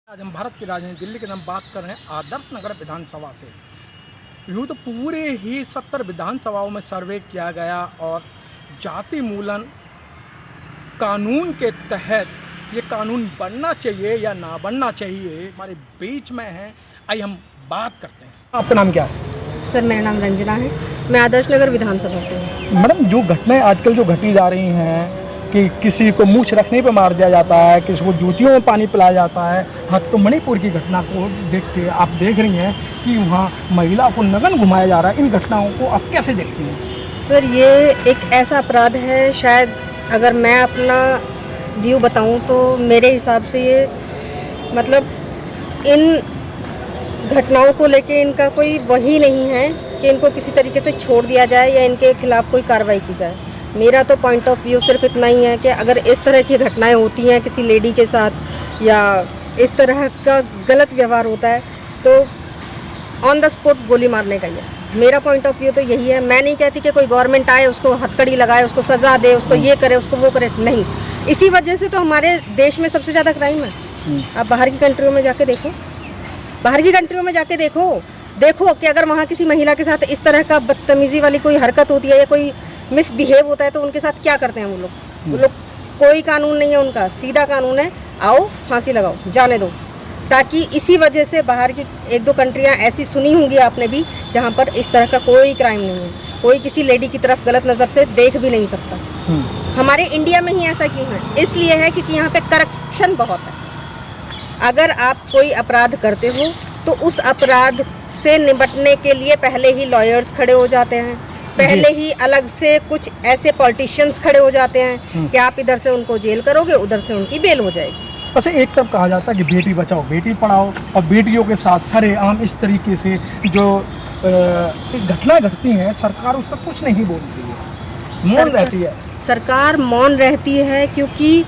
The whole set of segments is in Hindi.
आज हम भारत की राजधानी दिल्ली के नाम बात कर रहे हैं आदर्श नगर विधानसभा से। यूँ तो पूरे ही 70 विधानसभाओं में सर्वे किया गया और जाति मूलन कानून के तहत ये कानून बनना चाहिए या ना बनना चाहिए हमारे बीच में है। आइए हम बात करते हैं। आपका नाम क्या है? सर मेरा नाम रंजना है, मैं आदर्श नगर विधानसभा से हूँ। मैडम, जो घटनाएं आजकल जो घटी जा रही हैं कि किसी को मूछ रखने पे मार दिया जाता है, किसी को जूतियों में पानी पिलाया जाता है, हाँ तो मणिपुर की घटना को देख के आप देख रही हैं कि वहाँ महिला को नग्न घुमाया जा रहा है। इन घटनाओं को आप कैसे देखती हैं? सर ये एक ऐसा अपराध है, शायद अगर मैं अपना व्यू बताऊं तो मेरे हिसाब से ये मतलब इन घटनाओं को लेके इनका कोई वही नहीं है कि इनको किसी तरीके से छोड़ दिया जाए या इनके खिलाफ़ कोई कार्रवाई की जाए। मेरा तो पॉइंट ऑफ व्यू सिर्फ इतना ही है कि अगर इस तरह की घटनाएं होती हैं किसी लेडी के साथ या इस तरह का गलत व्यवहार होता है तो ऑन द स्पॉट गोली मारने का ही है। मेरा पॉइंट ऑफ व्यू तो यही है। मैं नहीं कहती कि कोई गवर्नमेंट आए उसको हथकड़ी लगाए, उसको सज़ा दे, उसको ये करे, उसको वो करे, नहीं। इसी वजह से तो हमारे देश में सबसे ज़्यादा क्राइम है। आप बाहर की कंट्रियों में जाके देखो, बाहर की कंट्रियों में जाके देखो कि अगर वहाँ किसी महिला के साथ इस तरह का बदतमीज़ी वाली कोई हरकत होती है या कोई मिसबिहेव होता है तो उनके साथ क्या करते हैं वो लोग कोई कानून नहीं है उनका, सीधा कानून है, आओ फांसी लगाओ, जाने दो। ताकि इसी वजह से बाहर की एक दो कंट्रियां ऐसी सुनी होंगी आपने भी जहां पर इस तरह का कोई क्राइम नहीं है, कोई किसी लेडी की तरफ गलत नज़र से देख भी नहीं सकता। हमारे इंडिया में ही ऐसा क्यों है? इसलिए है क्योंकि यहाँ पे करप्शन बहुत है। अगर आप कोई अपराध करते हो तो उस अपराध से निपटने के लिए पहले ही लॉयर्स खड़े हो जाते हैं, पहले ही अलग से कुछ ऐसे पॉलिटिशियंस खड़े हो जाते हैं कि आप इधर से उनको जेल करोगे, उधर से उनकी बेल हो जाएगी। अच्छा, एक तरफ कहा जाता है कि बेटी बचाओ बेटी पढ़ाओ और बेटियों के साथ सरेआम इस तरीके से जो घटनाएं घटती हैं सरकार उस पर कुछ नहीं बोलती है, मौन रहती है। सरकार मौन रहती है क्योंकि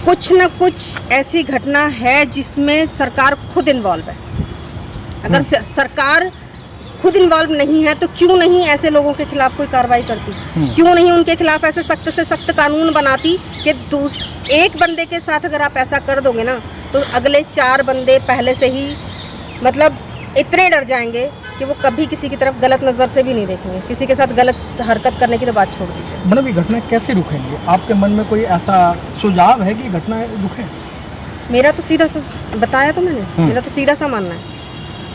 कुछ न कुछ ऐसी घटना है जिसमें सरकार खुद इन्वॉल्व है। अगर सरकार खुद इन्वॉल्व नहीं है तो क्यों नहीं ऐसे लोगों के खिलाफ कोई कार्रवाई करती? क्यों नहीं उनके खिलाफ ऐसे सख्त से सख्त कानून बनाती कि एक बंदे के साथ अगर आप ऐसा कर दोगे ना तो अगले 4 बंदे पहले से ही मतलब इतने डर जाएंगे कि वो कभी किसी की तरफ गलत नज़र से भी नहीं देखेंगे। किसी के साथ गलत हरकत करने की तो बात छोड़ दीजिए। मतलब ये घटना कैसे रुकेंगे? आपके मन में कोई ऐसा सुझाव है कि घटनाएं रुकें? मेरा तो सीधा सा बताया तो मैंने, मेरा तो सीधा सा मानना है।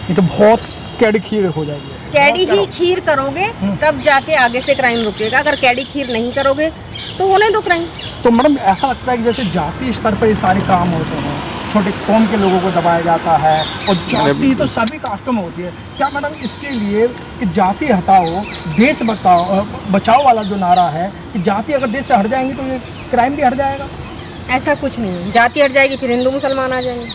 ये तो बहुत कैडी खीर हो जाएगी। कैडी ही खीर करोगे तब जाके आगे से क्राइम रुकेगा। अगर कैडी खीर नहीं करोगे तो होने दो क्राइम। तो मैडम ऐसा लगता है कि जैसे जाति स्तर पर ये सारे काम होते हैं, छोटे कौम के लोगों को दबाया जाता है और जाति तो सभी कास्टों में होती है। क्या मैडम इसके लिए कि जाति हटाओ देश बचाओ वाला जो नारा है कि जाति अगर देश से हट जाएंगी तो ये क्राइम भी हट जाएगा? ऐसा कुछ नहीं है। जाति हट जाएगी फिर हिंदू मुसलमान आ जाएंगे,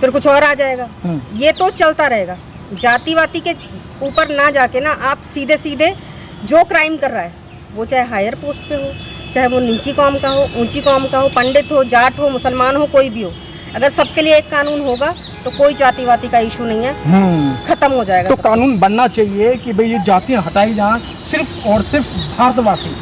फिर कुछ और आ जाएगा। ये तो चलता रहेगा। जाति वाति के ऊपर ना जाके ना आप सीधे सीधे जो क्राइम कर रहा है वो चाहे हायर पोस्ट पे हो, चाहे वो नीची कौम का हो, ऊंची कौम का हो, पंडित हो, जाट हो, मुसलमान हो, कोई भी हो, अगर सबके लिए एक कानून होगा तो कोई जाति वाति का इशू नहीं है, खत्म हो जाएगा। तो कानून बनना चाहिए कि भाई ये जातियाँ हटाई जाएं, सिर्फ और सिर्फ भारतवासी,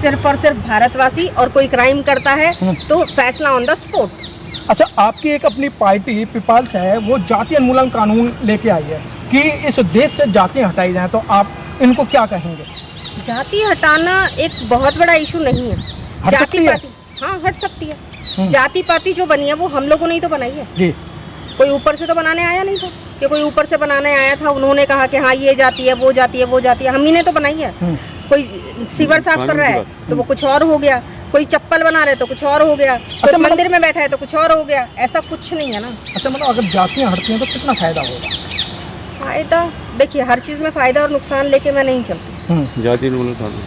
सिर्फ और सिर्फ भारतवासी, और कोई क्राइम करता है तो फैसला ऑन द स्पॉट। अच्छा, आपकी एक अपनी पार्टी पीपल्स है, वो जाति उन्मूलन कानून लेके आई है कि इस देश से जातियाँ हटाई जाएं, तो आप इनको क्या कहेंगे? जाति हटाना एक बहुत बड़ा इशू नहीं है। जाति पाति हाँ हट सकती है। जाति पाति जो बनी है वो हम लोगों ने ही तो बनाई है जी। कोई ऊपर से तो बनाने आया नहीं था कि कोई ऊपर से बनाने आया था, उन्होंने कहा कि हाँ ये जाति है, वो जाति है, वो जाति है, हम ही ने तो बनाई है। कोई सीवर साफ कर रहा है तो वो कुछ और हो गया, कोई चप्पल बना रहे तो कुछ और हो गया, कोई मंदिर में बैठा है तो कुछ और हो गया। ऐसा कुछ नहीं है ना। अच्छा, मतलब अगर जातियाँ हटती हैं तो कितना फायदा होगा? फायदा देखिए, हर चीज़ में फ़ायदा और नुकसान लेके मैं नहीं चलती। जाति उन्मूलन,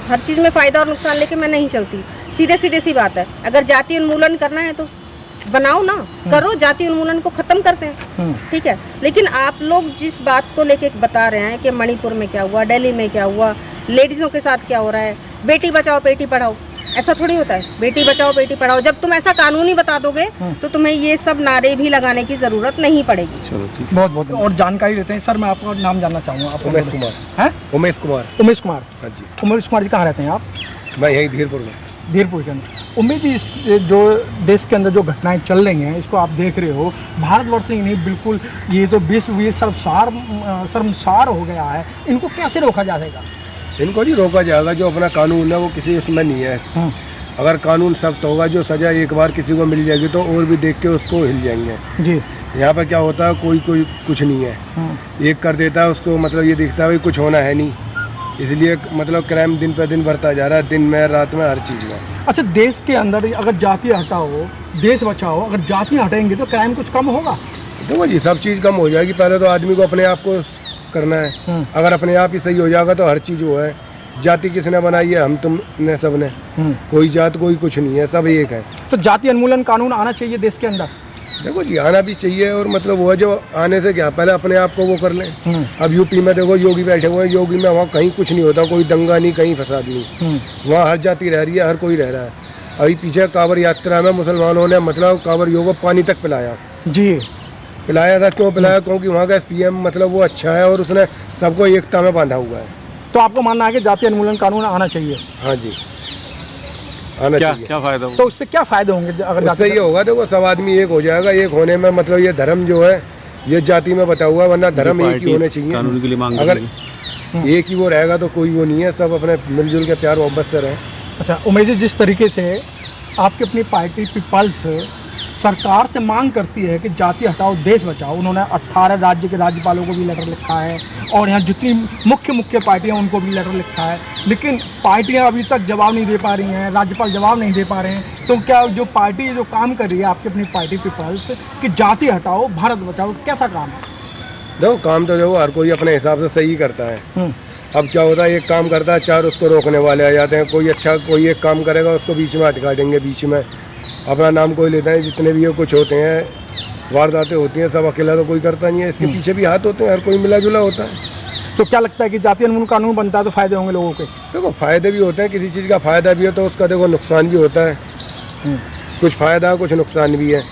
हर चीज़ में फ़ायदा और नुकसान लेके मैं नहीं चलती। सीधे सी बात है, अगर जाति उन्मूलन करना है तो बनाओ ना, करो, जाति उन्मूलन को ख़त्म करते हैं, ठीक है। लेकिन आप लोग जिस बात को लेके बता रहे हैं कि मणिपुर में क्या हुआ, दिल्ली में क्या हुआ, लेडीज़ों के साथ क्या हो रहा है, बेटी बचाओ बेटी पढ़ाओ, ऐसा थोड़ी होता है। बेटी बचाओ बेटी पढ़ाओ, जब तुम ऐसा कानून ही बता दोगे तो तुम्हें ये सब नारे भी लगाने की ज़रूरत नहीं पड़ेगी। चलो ठीक, बहुत बहुत और जानकारी लेते हैं। सर, मैं आपका नाम जानना चाहूँगा। आप? उमेश कुमार हैं? उमेश कुमार। उमेश कुमार, हाँ जी। उमेश कुमार जी कहाँ रहते हैं आप? मैं यहीं धीरपुर में। धीरपुर के अंदर। उम्मीद ही इस जो देश के अंदर जो घटनाएं चल रही हैं इसको आप देख रहे हो, भारतवर्ष ही नहीं बिल्कुल ये तो विश्व ये शर्मसार हो गया है, इनको कैसे रोका जाएगा? इनको नहीं रोका जाएगा, जो अपना कानून है वो किसी इसमें नहीं है। अगर कानून सख्त होगा, जो सज़ा एक बार किसी को मिल जाएगी तो और भी देख के उसको हिल जाएंगे जी। यहाँ पर क्या होता है, कोई कुछ नहीं है, एक कर देता है उसको मतलब ये दिखता है भाई कुछ होना है नहीं, इसलिए मतलब क्राइम दिन पर दिन बढ़ता जा रहा है, दिन में रात में हर चीज़ में। अच्छा, देश के अंदर अगर जाति हटाओ देश बचाओ, अगर जाति हटाएंगे तो क्राइम कुछ कम होगा? देखो जी, सब चीज़ कम हो जाएगी। पहले तो आदमी को अपने आप को करना है, अगर अपने आप ही सही हो जाएगा तो हर चीज़ वो है। जाति किसने बनाई है? हम तुम ने, सब ने। कोई जात कोई कुछ नहीं है, सब एक है। तो जाति उन्मूलन कानून आना चाहिए देश के अंदर? देखो जी, आना भी चाहिए, और मतलब वो है जो आने से क्या, पहले अपने आप को वो कर लें। अब यूपी में देखो योगी बैठे हुए हैं, योगी में वहाँ कहीं कुछ नहीं होता, कोई दंगा नहीं, कहीं फसाद नहीं, वहाँ हर जाति रह रही है, हर कोई रह रहा है। अभी पीछे कांवड़ यात्रा में मुसलमानों ने मतलब कांवड़ को पानी तक पिलाया जी। पिलाया था, क्यों पिलाया? क्योंकि वहाँ का सीएम मतलब वो अच्छा है और उसने सबको एकता में बांधा हुआ है। तो आपको मानना है कि जाति उन्मूलन कानून आना चाहिए? हाँ जी, आना चाहिए। क्या फायदा होगा? तो उससे क्या फायदे होंगे? अगर उससे ये होगा, देखो सब आदमी एक हो जाएगा। एक होने में मतलब ये धर्म जो है ये जाति में बता हुआ, वरना धर्म एक ही होने चाहिए। कानून के लिए मांग अगर एक ही वो रहेगा तो कोई वो नहीं है, सब अपने मिलजुल के प्यार मोहब्बत से रहे। अच्छा, उम्मीद है जिस तरीके से आपकी अपनी पार्टी पीपल्स सरकार से मांग करती है कि जाति हटाओ देश बचाओ, उन्होंने 18 राज्य के राज्यपालों को भी लेटर लिखा है और यहाँ जितनी मुख्य पार्टियाँ उनको भी लेटर लिखा है, लेकिन पार्टियाँ अभी तक जवाब नहीं दे पा रही हैं, राज्यपाल जवाब नहीं दे पा रहे हैं। तो क्या जो पार्टी जो काम कर रही है आपकी अपनी पार्टी पीपल्स कि जाति हटाओ भारत बचाओ, कैसा काम है? देखो काम तो जो हर कोई अपने हिसाब से सही करता है। अब क्या होता है, एक काम करता है, चार उसको रोकने वाले आ जाते हैं। कोई अच्छा कोई एक काम करेगा उसको बीच में हटका देंगे, बीच में अपना नाम कोई लेते हैं। जितने भी ये कुछ होते हैं, वारदातें होती हैं, सब अकेला तो कोई करता नहीं है, इसके पीछे भी हाथ होते हैं, हर कोई मिला जुला होता है। तो क्या लगता है कि जाति उन्मूलन कानून बनता है तो फायदे होंगे लोगों के? देखो फायदे भी होते हैं, किसी चीज़ का फायदा भी हो तो उसका देखो नुकसान भी होता है। कुछ फायदा कुछ नुकसान भी है।